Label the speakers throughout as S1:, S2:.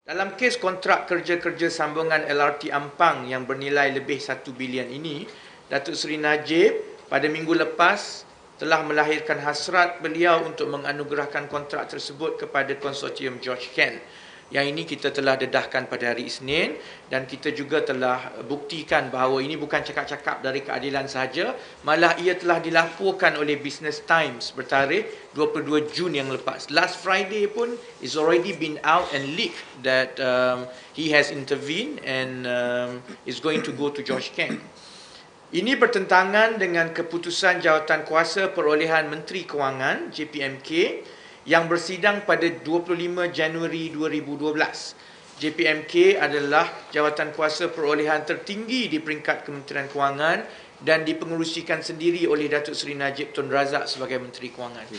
S1: Dalam kes kontrak kerja-kerja sambungan LRT Ampang yang bernilai lebih 1 bilion ini, Datuk Seri Najib pada minggu lepas telah melahirkan hasrat beliau untuk menganugerahkan kontrak tersebut kepada konsortium George Ken. Yang ini kita telah dedahkan pada hari Isnin dan kita juga telah buktikan bahawa ini bukan cakap-cakap dari keadilan sahaja, malah ia telah dilaporkan oleh Business Times bertarikh 22 Jun yang lepas. Last Friday pun it's already been out and leaked that he has intervened and is going to go to George Ken. Ini bertentangan dengan keputusan Jawatan Kuasa Perolehan Menteri Kewangan JPMK yang bersidang pada 25 Januari 2012. JPMK adalah jawatan kuasa perolehan tertinggi di peringkat Kementerian Kewangan dan dipengerusikan sendiri oleh Datuk Seri Najib Tun Razak sebagai Menteri Kewangan.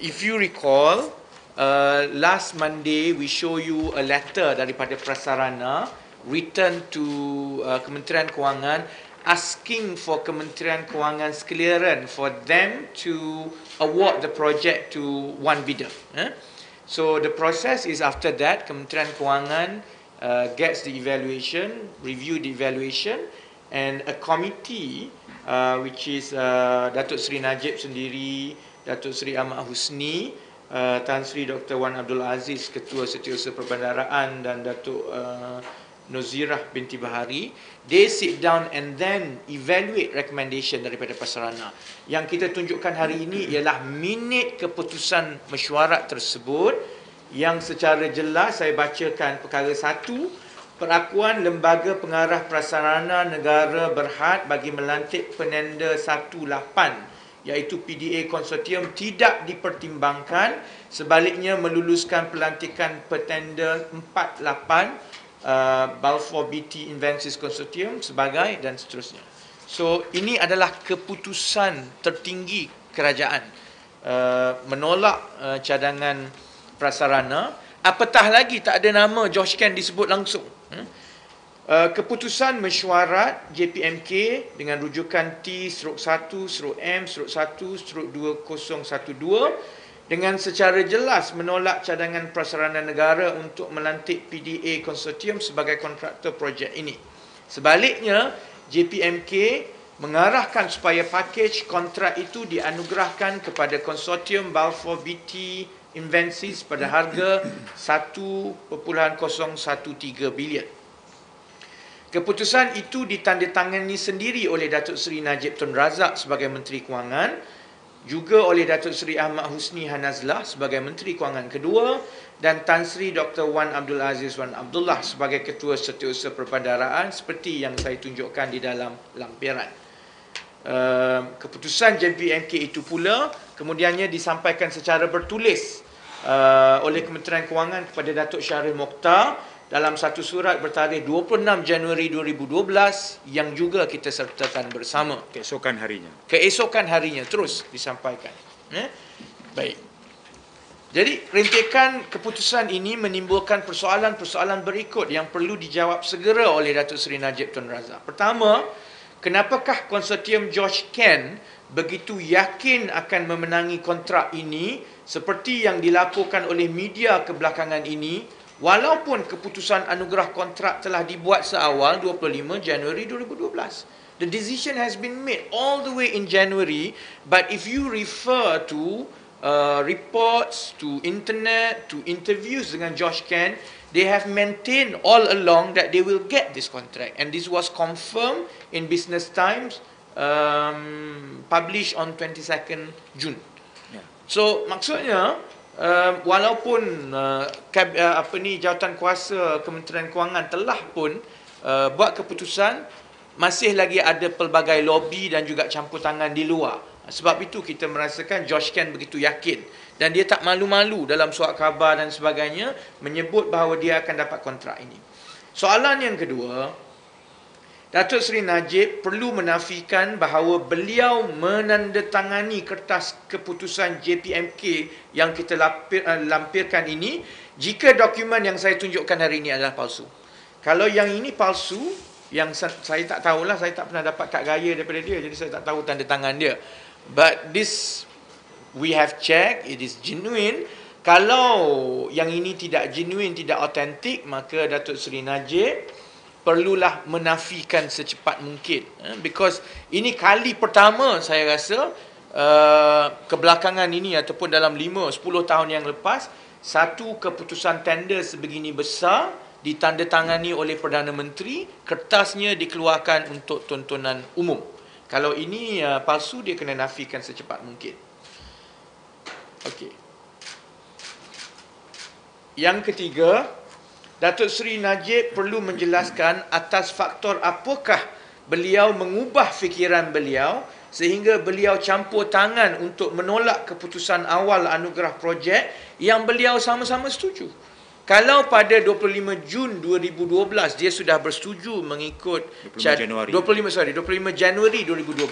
S1: If you recall, last Monday we show you a letter daripada Prasarana written to Kementerian Kewangan asking for Kementerian Kewangan's clearance for them to award the project to one bidder. So the process is after that, Kementerian Kewangan gets the evaluation, review the evaluation, and a committee which is Datuk Seri Najib sendiri, Datuk Seri Ahmad Husni, Tan Sri Dr. Wan Abdul Aziz, Ketua Setiausaha Perbandaraan, dan Datuk Nozirah binti Bahari, they sit down and then evaluate recommendation daripada Prasarana. Yang kita tunjukkan hari ini ialah minit keputusan mesyuarat tersebut yang secara jelas saya bacakan perkara 1, perakuan Lembaga Pengarah Prasarana Negara berhad bagi melantik penenda 18 iaitu PDA Konsortium tidak dipertimbangkan, sebaliknya meluluskan pelantikan petenda 48 Balfour BT Invensys Consortium sebagai dan seterusnya. So ini adalah keputusan tertinggi kerajaan menolak cadangan Prasarana, apatah lagi tak ada nama George Ken disebut langsung. Keputusan mesyuarat JPMK dengan rujukan T/M/1/1/2012 dengan secara jelas menolak cadangan Prasarana Negara untuk melantik PDA Konsortium sebagai kontraktor projek ini. Sebaliknya, JPMK mengarahkan supaya pakej kontrak itu dianugerahkan kepada konsortium Balfour BT Invensys pada harga 1.013 bilion. Keputusan itu ditandatangani sendiri oleh Datuk Seri Najib Tun Razak sebagai Menteri Kewangan, juga oleh Datuk Seri Ahmad Husni Hanazlah sebagai Menteri Kewangan kedua dan Tan Sri Dr. Wan Abdul Aziz Wan Abdullah sebagai Ketua Setiausaha Perbandaraan seperti yang saya tunjukkan di dalam lampiran. Keputusan JPMK itu pula kemudiannya disampaikan secara bertulis oleh Kementerian Kewangan kepada Datuk Syahril Mokhtar dalam satu surat bertarikh 26 Januari 2012 yang juga kita sertakan bersama.
S2: Keesokan harinya
S1: terus disampaikan. Baik. Jadi rentikan keputusan ini menimbulkan persoalan-persoalan berikut yang perlu dijawab segera oleh Datuk Seri Najib Tun Razak. Pertama, kenapakah konsortium George Ken begitu yakin akan memenangi kontrak ini seperti yang dilaporkan oleh media kebelakangan ini, walaupun keputusan anugerah kontrak telah dibuat seawal 25 Januari 2012. The decision has been made all the way in January, but if you refer to reports, to internet, to interviews dengan George Ken, they have maintained all along that they will get this contract. And this was confirmed in Business Times, published on 22nd June. So, maksudnya, walaupun jawatan kuasa Kementerian Kewangan telah pun buat keputusan, masih lagi ada pelbagai lobby dan juga campur tangan di luar. Sebab itu kita merasakan George Ken begitu yakin dan dia tak malu-malu dalam surat khabar dan sebagainya menyebut bahawa dia akan dapat kontrak ini. Soalan yang kedua, Datuk Seri Najib perlu menafikan bahawa beliau menandatangani kertas keputusan JPMK yang kita lampirkan ini jika dokumen yang saya tunjukkan hari ini adalah palsu. Kalau yang ini palsu, yang saya tak tahulah, saya tak pernah dapat kad gaya daripada dia, jadi saya tak tahu tanda tangan dia. But this we have checked, it is genuine. Kalau yang ini tidak genuine, tidak autentik, maka Datuk Seri Najib perlulah menafikan secepat mungkin. Because ini kali pertama saya rasa kebelakangan ini ataupun dalam 5-10 tahun yang lepas, satu keputusan tender sebegini besar ditandatangani oleh Perdana Menteri, kertasnya dikeluarkan untuk tontonan umum. Kalau ini palsu, dia kena nafikan secepat mungkin. Okey. Yang ketiga, Datuk Seri Najib perlu menjelaskan atas faktor apakah beliau mengubah fikiran beliau sehingga beliau campur tangan untuk menolak keputusan awal anugerah projek yang beliau sama-sama setuju. Kalau pada 25 Jun 2012 dia sudah bersetuju mengikut 25 Januari 2012,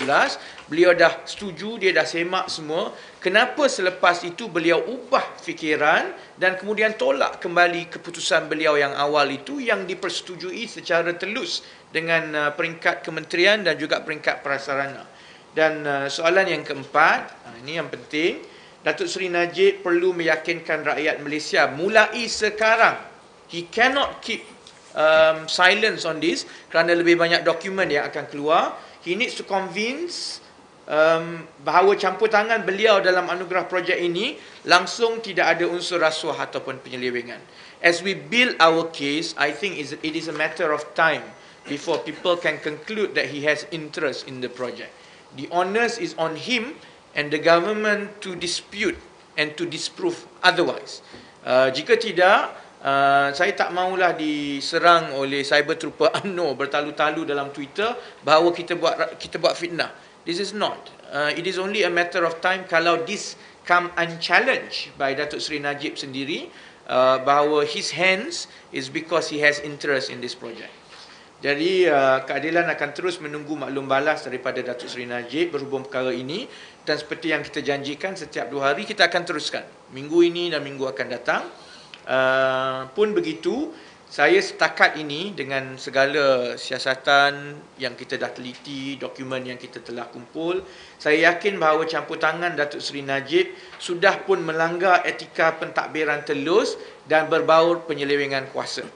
S1: beliau dah setuju, dia dah semak semua. Kenapa selepas itu beliau ubah fikiran dan kemudian tolak kembali keputusan beliau yang awal itu yang dipersetujui secara telus dengan peringkat kementerian dan juga peringkat prasarana. Dan soalan yang keempat, ini yang penting, Datuk Seri Najib perlu meyakinkan rakyat Malaysia mulai sekarang. He cannot keep silence on this kerana lebih banyak dokumen yang akan keluar. He needs to convince bahawa campur tangan beliau dalam anugerah projek ini langsung tidak ada unsur rasuah ataupun penyelewengan. As we build our case, I think it is a matter of time before people can conclude that he has interest in the project. The onus is on him and the government to dispute and to disprove otherwise. Jika tidak, saya tak maulah diserang oleh cyber trooper UMNO bertalu-talu dalam Twitter bahawa kita buat fitnah. This is not. It is only a matter of time kalau this come unchallenged by Datuk Seri Najib sendiri, bahawa his hands is because he has interest in this project. Jadi keadilan akan terus menunggu maklum balas daripada Datuk Seri Najib berhubung perkara ini, dan seperti yang kita janjikan setiap 2 hari kita akan teruskan minggu ini dan minggu akan datang. Pun begitu, saya setakat ini dengan segala siasatan yang kita dah teliti, dokumen yang kita telah kumpul, saya yakin bahawa campur tangan Datuk Seri Najib sudah pun melanggar etika pentadbiran telus dan berbaur penyelewengan kuasa.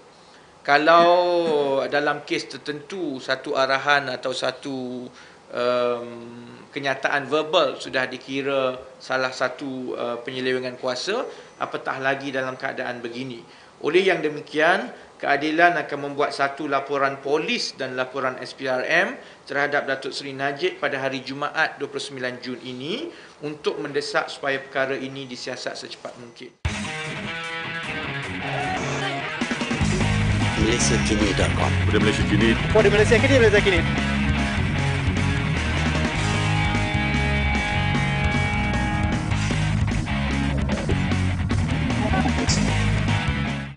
S1: Kalau dalam kes tertentu satu arahan atau satu kenyataan verbal sudah dikira salah satu penyelewengan kuasa, apatah lagi dalam keadaan begini. Oleh yang demikian, keadilan akan membuat satu laporan polis dan laporan SPRM terhadap Datuk Seri Najib pada hari Jumaat 29 Jun ini untuk mendesak supaya perkara ini disiasat secepat mungkin.
S3: MalaysiaKini.com.
S4: Pada Malaysia Kini.
S5: Pada Malaysia Kini.